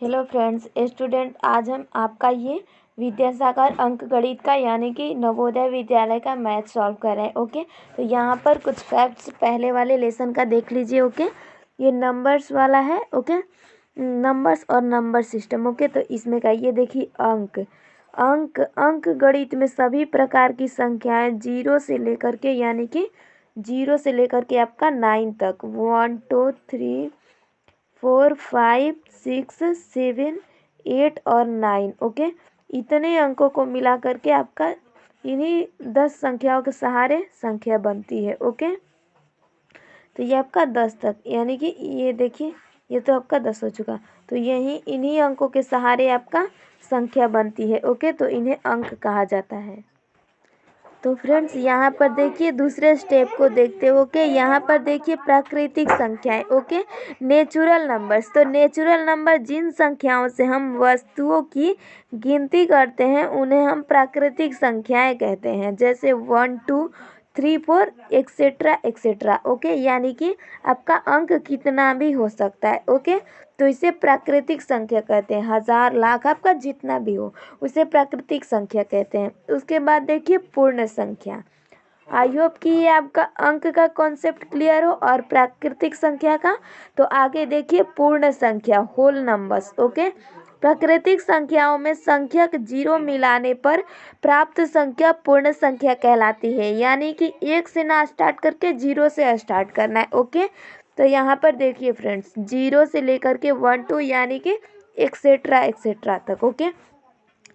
Hello friends student, आज हम आपका ये विद्यासागर अंकगणित का यानी कि नवोदय विद्यालय का मैथ सॉल्व कर रहे हैं। ओके, तो यहाँ पर कुछ फैक्ट्स पहले वाले लेसन का देख लीजिए। ओके, ये नंबर्स वाला है। ओके, नंबर्स और नंबर सिस्टम। ओके, तो इसमें का ये देखिए अंक गणित में सभी प्रकार की संख्याएं जीरो से लेकर के यानी कि जीरो से लेकर के आपका 9 तक 1 2 3 4 5 6 7 8 और 9। ओके, इतने अंकों को मिला करके आपका इन्हीं 10 संख्याओं के सहारे संख्या बनती है। ओके, तो ये आपका 10 तक यानी कि ये देखिए, ये तो आपका 10 हो चुका, तो यही इन्हीं अंकों के सहारे आपका संख्या बनती है। ओके, तो इन्हें अंक कहा जाता है। तो फ्रेंड्स यहाँ पर देखिए दूसरे स्टेप को देखते हो। ओके, यहाँ पर देखिए प्राकृतिक संख्याएं। Okay, natural numbers. तो नेचुरल नंबर जिन संख्याओं से हम वस्तुओं की गिनती करते हैं उन्हें हम प्राकृतिक संख्याएं कहते हैं, जैसे 1 2 3 4 एक्सेट्रा एक्सेट्रा। ओके, यानी कि आपका अंक कितना भी हो सकता है। ओके, तो इसे प्राकृतिक संख्या कहते हैं। 1000 लाख आपका जितना भी हो उसे प्राकृतिक संख्या कहते हैं। उसके बाद देखिए पूर्ण संख्या। आई होप कि ये आपका अंक का कॉन्सेप्ट क्लियर हो और प्राकृतिक संख्या का। तो आगे देखिए पूर्ण संख्या, होल नंबर्स। ओके, प्राकृतिक संख्याओं में संख्यक जीरो मिलाने पर प्राप्त संख्या पूर्ण संख्या कहलाती है, यानी कि 1 से ना स्टार्ट करके 0 से स्टार्ट करना है। ओके, तो यहाँ पर देखिए फ्रेंड्स 0 से लेकर के 1 2 यानी कि एक्सेट्रा एक्सेट्रा तक। ओके,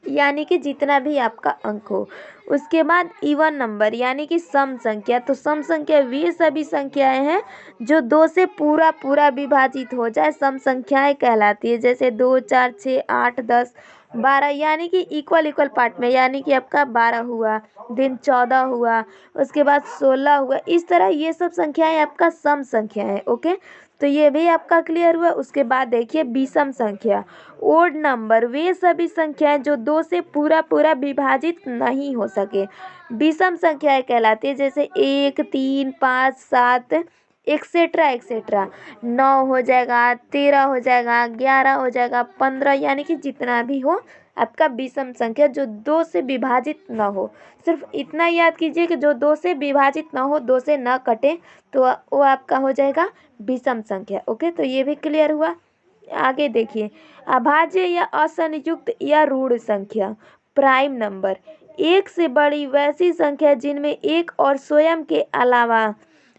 यानी कि जितना भी आपका अंक हो। उसके बाद इवन नंबर यानी कि सम संख्या। तो सम संख्या वे सभी संख्याएं हैं जो 2 से पूरा पूरा विभाजित हो जाए, सम संख्याएं कहलाती है। जैसे 2 4 6 8 10 12 यानी कि इक्वल इक्वल पार्ट में, यानी कि आपका 12 हुआ, दिन 14 हुआ, उसके बाद 16 हुआ। इस तरह ये सब संख्याएं आपका सम संख्या है। ओके, तो ये भी आपका क्लियर हुआ। उसके बाद देखिए विषम संख्या, ओड नंबर, वे सभी संख्याएं जो 2 से पूरा पूरा विभाजित नहीं हो सके, विषम संख्याएं कहलाती है। जैसे 1 3 5 7 एक्सेट्रा एक्सेट्रा। 9 हो जाएगा, 13 हो जाएगा, 11 हो जाएगा, 15, यानी कि जितना भी हो आपका विषम संख्या जो 2 से विभाजित ना हो। सिर्फ इतना याद कीजिए कि जो 2 से विभाजित ना हो, 2 से ना कटे, तो वो आपका हो जाएगा विषम संख्या। ओके, तो ये भी क्लियर हुआ। आगे देखिए अभाज्य या असंयुक्त या ऋण संख्या, प्राइम नंबर, एक से बड़ी वैसी संख्या जिनमें एक और स्वयं के अलावा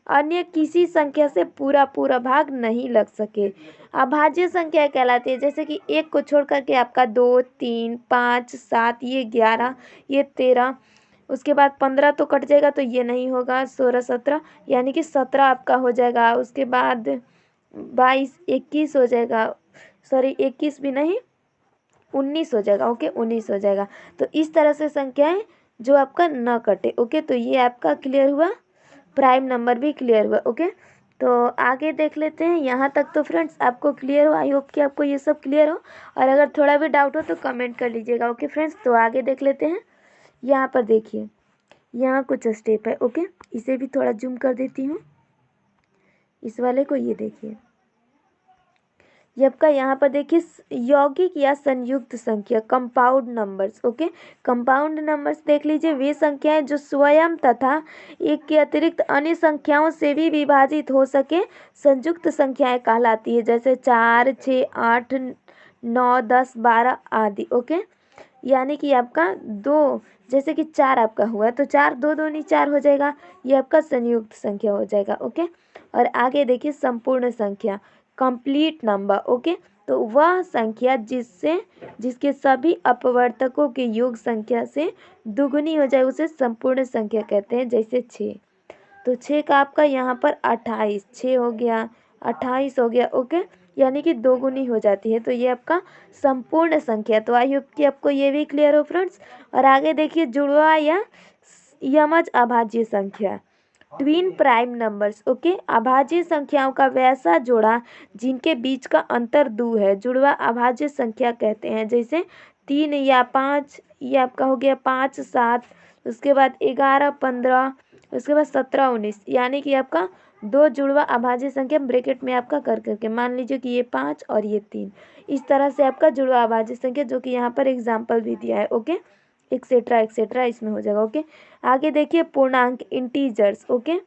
अन्य किसी संख्या से पूरा पूरा भाग नहीं लग सके, अभाज्य संख्या कहलाती है। जैसे कि एक को छोड़ करके आपका 2 3 5 7, ये 11, ये 13, उसके बाद 15 तो कट जाएगा तो ये नहीं होगा, 16 17 यानी कि 17 आपका हो जाएगा। उसके बाद 22 21 हो जाएगा, सॉरी 21 भी नहीं, 19 हो जाएगा। ओके, 19 हो जाएगा। तो इस तरह से संख्याएं जो आपका न कटे। ओके, तो ये आपका क्लियर हुआ, प्राइम नंबर भी क्लियर हुआ। ओके, तो आगे देख लेते हैं। यहाँ तक तो फ्रेंड्स आपको क्लियर हो। आई होप कि आपको ये सब क्लियर हो, और अगर थोड़ा भी डाउट हो तो कमेंट कर लीजिएगा। ओके फ्रेंड्स, तो आगे देख लेते हैं। यहाँ पर देखिए, यहाँ कुछ स्टेप है। ओके, इसे भी थोड़ा जूम कर देती हूँ, इस वाले को। ये देखिए, ये आपका यहाँ पर देखिए यौगिक या संयुक्त संख्या, compound numbers. Okay, compound numbers देख लीजिए, वे संख्याएं जो स्वयं तथा एक के अतिरिक्त अन्य संख्याओं से भी विभाजित हो सके संयुक्त संख्याएं कहलाती है। जैसे 4 6 8 9 10 12 आदि। ओके, यानी कि आपका 2, जैसे कि 4 आपका हुआ तो 4 2 दूनी 4 हो जाएगा, ये आपका संयुक्त संख्या हो जाएगा। ओके, और आगे देखिए संपूर्ण संख्या, कंप्लीट नंबर। ओके, तो वह संख्या जिसके सभी अपवर्तकों के योग संख्या से दुगुनी हो जाए उसे संपूर्ण संख्या कहते हैं। जैसे 6, तो 6 का आपका यहाँ पर 28, 6 हो गया, 28 हो गया। ओके, यानी कि दोगुनी हो जाती है, तो ये आपका संपूर्ण संख्या। तो आई होप कि आपको ये भी क्लियर हो फ्रेंड्स। और आगे देखिए जुड़वा या यमज अभाज्य संख्या, ट्विन प्राइम नंबर्स। ओके, अभाज्य संख्याओं का वैसा जोड़ा जिनके बीच का अंतर 2 है, जुड़वा अभाज्य संख्या कहते हैं। जैसे 3 या 5, ये आपका हो गया 5 7, उसके बाद 11 15, उसके बाद 17 19, यानी कि आपका दो जुड़वा अभाज्य संख्या ब्रैकेट में आपका कर करके, मान लीजिए कि ये 5 और ये 3, इस तरह से आपका जुड़वा अभाज्य संख्या, जो कि यहाँ पर एग्जाम्पल भी दिया है। ओके, एक्सेट्रा एक्सेट्रा इसमें हो जाएगा। ओके, आगे देखिए पूर्णांक इंटीजर्स। ओके,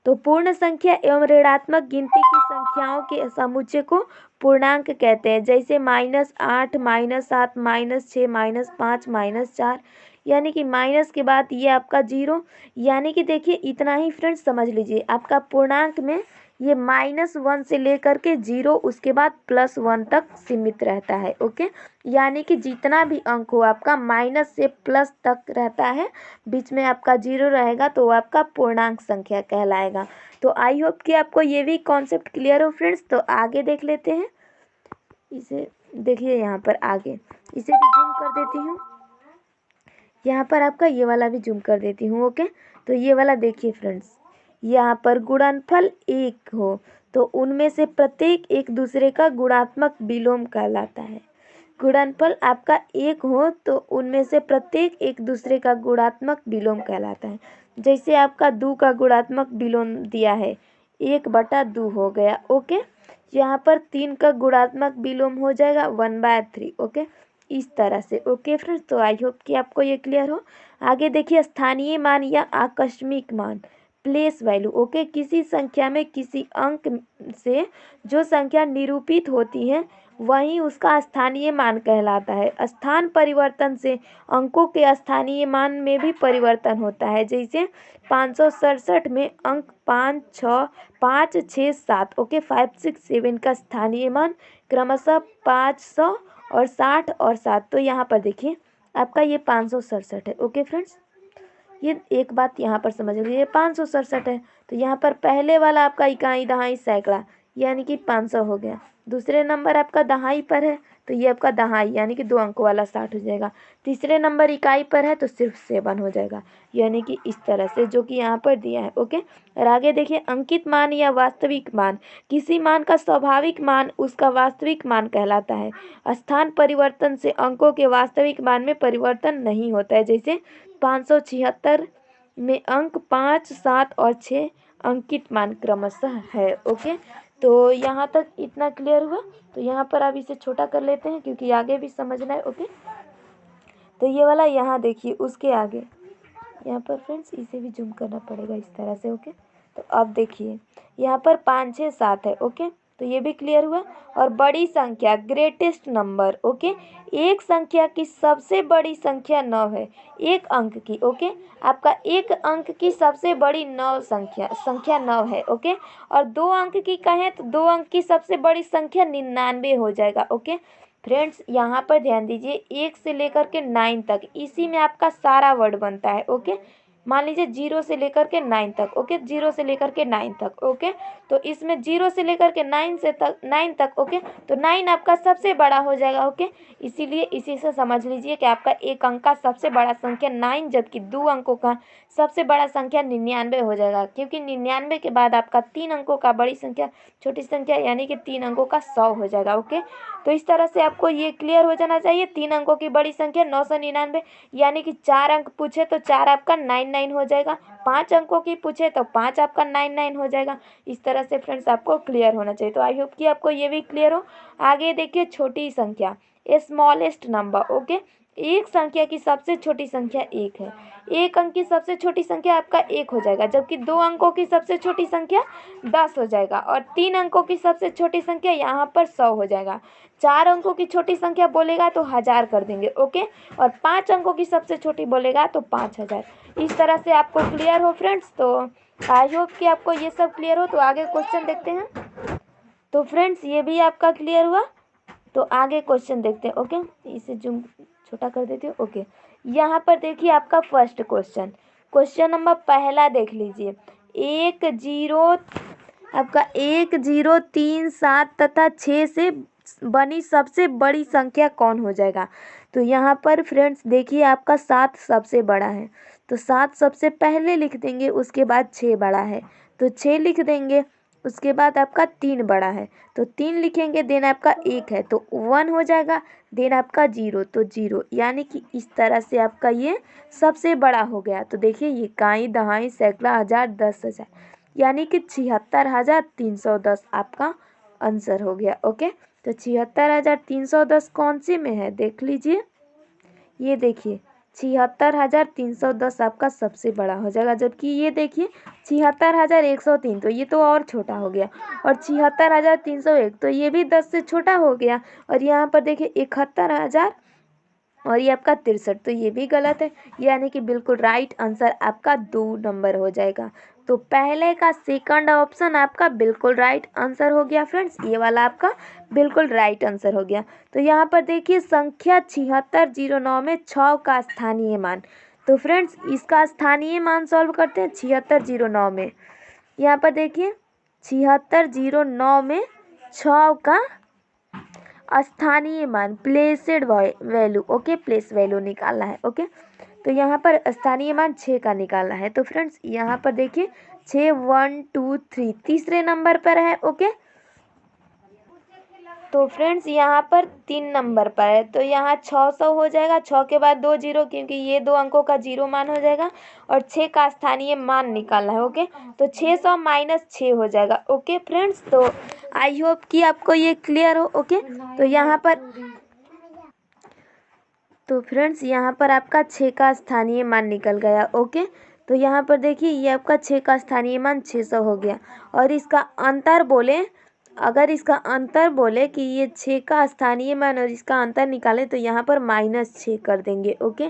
तो पूर्ण संख्या एवं ऋणात्मक गिनती की संख्याओं के समुच्चय को पूर्णांक कहते हैं, जैसे -8, -7, -6, -5, -4, यानी कि माइनस के बाद ये आपका 0, यानी कि देखिए इतना ही फ्रेंड्स समझ लीजिए, आपका पूर्णांक में ये -1 से लेकर के 0, उसके बाद +1 तक सीमित रहता है। ओके, यानी कि जितना भी अंक हो आपका माइनस से प्लस तक रहता है, बीच में आपका 0 रहेगा, तो वो आपका पूर्णांक संख्या कहलाएगा। तो आई होप कि आपको ये भी कॉन्सेप्ट क्लियर हो फ्रेंड्स। तो आगे देख लेते हैं, इसे देखिए यहाँ पर आगे, इसे भी जूम कर देती हूँ, यहाँ पर आपका ये वाला भी जूम कर देती हूँ। ओके, तो ये वाला देखिए फ्रेंड्स, यहाँ पर गुणनफल 1 हो तो उनमें से प्रत्येक एक दूसरे का गुणात्मक विलोम कहलाता है। गुणनफल आपका 1 हो तो उनमें से प्रत्येक एक दूसरे का गुणात्मक विलोम कहलाता है। जैसे आपका 2 का गुणात्मक विलोम दिया है, 1/2 हो गया। ओके, यहाँ पर 3 का गुणात्मक विलोम हो जाएगा 1/3। ओके, इस तरह से। ओके फ्रेंड्स, तो आई होप कि आपको ये क्लियर हो। आगे देखिए स्थानीय मान या आकस्मिक मान, प्लेस वैल्यू। ओके, किसी संख्या में किसी अंक से जो संख्या निरूपित होती है वही उसका स्थानीय मान कहलाता है। स्थान परिवर्तन से अंकों के स्थानीय मान में भी परिवर्तन होता है। जैसे 567 में अंक 5, 6, 5, 6, 7। ओके, 5, 6, 7 का स्थानीय मान क्रमशः 500 और 60 और 7। तो यहाँ पर देखिए आपका ये 567 है। ओके फ्रेंड्स, ये एक बात यहाँ पर समझ लीजिए, ये 567 है, तो यहाँ पर पहले वाला आपका इकाई दहाई सैकड़ा यानी कि 500 हो गया। दूसरे नंबर आपका दहाई पर है तो ये आपका दहाई यानी कि 2 अंकों वाला 60 हो जाएगा। तीसरे नंबर इकाई पर है तो सिर्फ 7 हो जाएगा, यानी कि इस तरह से, जो कि यहाँ पर दिया है। ओके, और आगे देखिए अंकित मान या वास्तविक मान, किसी मान का स्वाभाविक मान उसका वास्तविक मान कहलाता है। स्थान परिवर्तन से अंकों के वास्तविक मान में परिवर्तन नहीं होता है। जैसे 576 में अंक 5, 7 और 6 अंकित मान क्रमशः है। ओके, तो यहाँ तक इतना क्लियर हुआ। तो यहाँ पर आप इसे छोटा कर लेते हैं क्योंकि आगे भी समझना है। ओके, तो ये वाला यहाँ देखिए, उसके आगे यहाँ पर फ्रेंड्स इसे भी जूम करना पड़ेगा इस तरह से। ओके, तो अब देखिए यहाँ पर 5, 6, 7 है। ओके, तो ये भी क्लियर हुआ। और बड़ी संख्या ग्रेटेस्ट नंबर। ओके, एक संख्या की सबसे बड़ी संख्या 9 है, एक अंक की। ओके, आपका एक अंक की सबसे बड़ी 9 संख्या 9 है। ओके, और 2 अंक की कहें तो 2 अंक की सबसे बड़ी संख्या 99 हो जाएगा। ओके फ्रेंड्स, यहाँ पर ध्यान दीजिए 1 से लेकर के 9 तक, इसी में आपका सारा वर्ड बनता है। ओके, मान लीजिए 0 से लेकर के 9 तक। ओके, 0 से लेकर के 9 तक। ओके, तो इसमें 0 से लेकर के 9 तक। ओके, तो 9 आपका सबसे बड़ा हो जाएगा। ओके, इसीलिए इसी से समझ लीजिए कि आपका एक अंक का सबसे बड़ा संख्या 9, जबकि 2 अंकों का सबसे बड़ा संख्या 99 हो जाएगा, क्योंकि 99 के बाद आपका 3 अंकों का बड़ी संख्या छोटी संख्या यानी कि 3 अंकों का 100 हो जाएगा। ओके, तो इस तरह से आपको ये क्लियर हो जाना चाहिए। 3 अंकों की बड़ी संख्या 999, यानी कि 4 अंक पूछे तो 4 आपका 99 हो जाएगा। 5 अंकों की पूछे तो 5 आपका 99 हो जाएगा। इस तरह से फ्रेंड्स आपको क्लियर होना चाहिए। तो आई होप कि आपको ये भी क्लियर हो। आगे देखिए छोटी संख्या, स्मॉलेस्ट नंबर। ओके, एक संख्या की सबसे छोटी संख्या 1 है। एक अंक की सबसे छोटी संख्या आपका 1 हो जाएगा, जबकि 2 अंकों की सबसे छोटी संख्या 10 हो जाएगा, और 3 अंकों की सबसे छोटी संख्या यहाँ पर 100 हो जाएगा। 4 अंकों की छोटी संख्या बोलेगा तो 1000 कर देंगे। ओके, और 5 अंकों की सबसे छोटी बोलेगा तो 5000। इस तरह से आपको क्लियर हो फ्रेंड्स। तो आई होप कि आपको ये सब क्लियर हो। तो आगे क्वेश्चन देखते हैं। तो फ्रेंड्स ये भी आपका क्लियर हुआ, तो आगे क्वेश्चन देखते हैं। ओके, इसे जूम छोटा कर देती हूँ। ओके, यहाँ पर देखिए आपका फर्स्ट क्वेश्चन नंबर पहला देख लीजिए। 1, 0 आपका 1, 0, 3, 7 तथा 6 से बनी सबसे बड़ी संख्या कौन हो जाएगा। तो यहाँ पर फ्रेंड्स देखिए आपका 7 सबसे बड़ा है, तो 7 सबसे पहले लिख देंगे, उसके बाद 6 बड़ा है तो 6 लिख देंगे, उसके बाद आपका 3 बड़ा है तो 3 लिखेंगे, देन आपका 1 है तो 1 हो जाएगा, देन आपका 0 तो 0, यानी कि इस तरह से आपका ये सबसे बड़ा हो गया। तो देखिए ये इकाई, दहाई, सैकड़ा, हजार, 10,000, यानी कि 76,310 आपका आंसर हो गया। ओके, तो 76,310 कौन सी में है देख लीजिए। ये देखिए 76,310 आपका सबसे बड़ा हो जाएगा, जबकि ये देखिए 76,103 तो ये तो और छोटा हो गया, और 76,301 तो ये भी 10 से छोटा हो गया, और यहाँ पर देखिए 71,000 और ये आपका 63 तो ये भी गलत है, यानी कि बिल्कुल राइट आंसर आपका 2 नंबर हो जाएगा। तो पहले का सेकंड ऑप्शन आपका बिल्कुल राइट आंसर हो गया फ्रेंड्स, ये वाला आपका बिल्कुल राइट आंसर हो गया। तो यहाँ पर देखिए संख्या 7609 में 6 का स्थानीय मान, तो फ्रेंड्स इसका स्थानीय मान सॉल्व करते हैं 7609 में। यहाँ पर देखिए 7609 में 6 का स्थानीय मान placid value, okay place value निकालना है। ओके, तो यहाँ पर स्थानीय मान 6 का निकालना है। तो फ्रेंड्स यहाँ पर देखिए 6 1 2 3 तीसरे नंबर पर है। ओके, तो फ्रेंड्स यहाँ पर 3 नंबर पर है, तो यहाँ 600 हो जाएगा, 6 के बाद 2 जीरो क्योंकि ये 2 अंकों का 0 मान हो जाएगा, और 6 का स्थानीय मान निकालना है। ओके, तो 600 माइनस 6 हो जाएगा। ओके फ्रेंड्स, तो आई होप कि आपको ये क्लियर हो। ओके, तो यहाँ पर तो फ्रेंड्स यहाँ पर आपका 6 का स्थानीय मान निकल गया। ओके, तो यहाँ पर देखिए ये आपका 6 का स्थानीय मान 600 हो गया, और इसका अंतर बोले, अगर इसका अंतर बोले कि ये 6 का स्थानीय मान और इसका अंतर निकालें तो यहाँ पर -6 कर देंगे। ओके,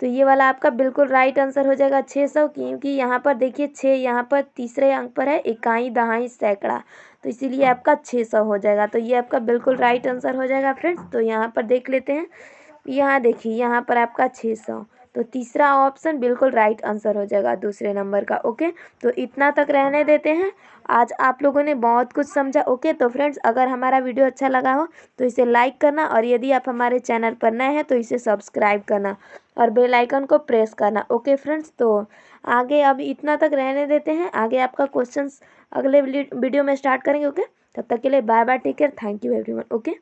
तो ये वाला आपका बिल्कुल राइट आंसर हो जाएगा 600, क्योंकि यहाँ पर देखिए 6 यहाँ पर तीसरे अंक पर है, इकाई दहाई सैकड़ा, तो इसीलिए आपका 600 हो जाएगा। तो ये आपका बिल्कुल राइट आंसर हो जाएगा फ्रेंड्स। तो यहाँ पर देख लेते हैं, यहाँ देखिए यहाँ पर आपका 600, तो तीसरा ऑप्शन बिल्कुल राइट आंसर हो जाएगा दूसरे नंबर का। ओके, तो इतना तक रहने देते हैं। आज आप लोगों ने बहुत कुछ समझा। ओके, तो फ्रेंड्स अगर हमारा वीडियो अच्छा लगा हो तो इसे लाइक करना, और यदि आप हमारे चैनल पर नए हैं तो इसे सब्सक्राइब करना और बेल आइकन को प्रेस करना। ओके फ्रेंड्स, तो आगे अब इतना तक रहने देते हैं, आगे आपका क्वेश्चंस अगले वीडियो में स्टार्ट करेंगे। ओके, तब तक के लिए bye bye, take care, thank you everyone. Okay.